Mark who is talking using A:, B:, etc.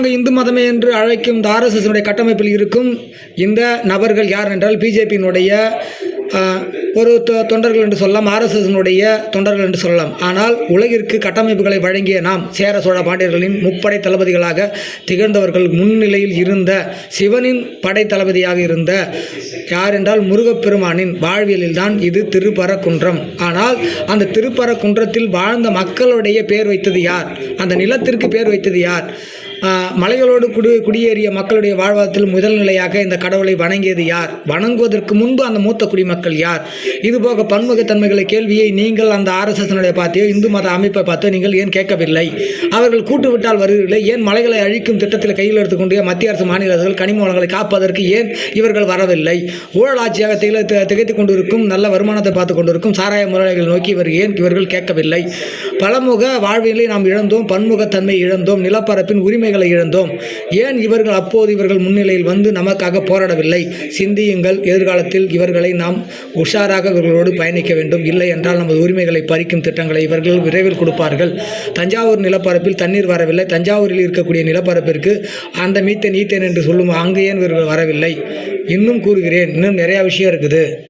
A: நாங்கள் இந்து மதமே என்று அழைக்கும் இந்த ஆர்எஸ்எஸ்னுடைய கட்டமைப்பில் இருக்கும் இந்த நபர்கள் யார் என்றால் பிஜேபியினுடைய ஒரு தொண்டர்கள் என்று சொல்லலாம், ஆர்எஸ்எஸ்னுடைய தொண்டர்கள் என்று சொல்லலாம். ஆனால் உலகிற்கு கட்டமைப்புகளை வழங்கிய நாம் சேர சோழ பாண்டியர்களின் முப்படை தளபதிகளாக திகழ்ந்தவர்கள் முன்னிலையில் இருந்த சிவனின் படை தளபதியாக இருந்த யார் என்றால் முருகப்பெருமானின் வாழ்வியலில் தான் இது திருப்பரங்குன்றம். ஆனால் அந்த திருப்பரங்குன்றத்தில் வாழ்ந்த மக்களுடைய பேர் வைத்தது யார்? அந்த நிலத்திற்கு பேர் வைத்தது யார்? மலைகளோடு குடியேறிய மக்களுடைய வாழ்வாதாரத்தில் முதல் நிலையாக இந்த கடவுளை வணங்கியது யார்? வணங்குவதற்கு முன்பு அந்த மூத்த குடிமக்கள் யார்? இதுபோக பன்முகத்தன்மைகளை கேள்வியை நீங்கள் அந்த ஆர்எஸ்எஸ்னுடைய பார்த்தியோ இந்து மத அமைப்பை பார்த்தோ நீங்கள் ஏன் கேட்கவில்லை? அவர்கள் கூட்டு விட்டால் வருவதில்லை. ஏன் மலைகளை அழிக்கும் திட்டத்தில் கையில் எடுத்துக்கொண்டு மத்திய அரசு மாநில அரசுகள் கனிம வளங்களை காப்பதற்கு ஏன் இவர்கள் வரவில்லை? ஊழல் ஆட்சியாக திகைத்து கொண்டிருக்கும், நல்ல வருமானத்தை பார்த்து கொண்டிருக்கும் சாராய முறைகளை நோக்கி இவர்கள் கேட்கவில்லை. பலமுக வாழ்வியலை நாம் இழந்தோம், பன்முகத்தன்மை இழந்தோம், நிலப்பரப்பின் உரிமைகளை இழந்தோம். ஏன் இவர்கள் முன்னிலையில் வந்து நமக்காக போராடவில்லை? சிந்தியுங்கள். எதிர்காலத்தில் இவர்களை நாம் உஷாராக இவர்களோடு பயணிக்க வேண்டும். இல்லை என்றால் நமது உரிமைகளை பறிக்கும் திட்டங்களை இவர்கள் விரைவில் கொடுப்பார்கள். தஞ்சாவூர் நிலப்பரப்பில் தண்ணீர் வரவில்லை. தஞ்சாவூரில் இருக்கக்கூடிய நிலப்பரப்பிற்கு அந்த மீத்தேன் ஈத்தேன் என்று சொல்லும் அங்கே ஏன் இவர்கள் வரவில்லை? இன்னும் கூறுகிறேன், இன்னும் நிறைய விஷயம் இருக்குது.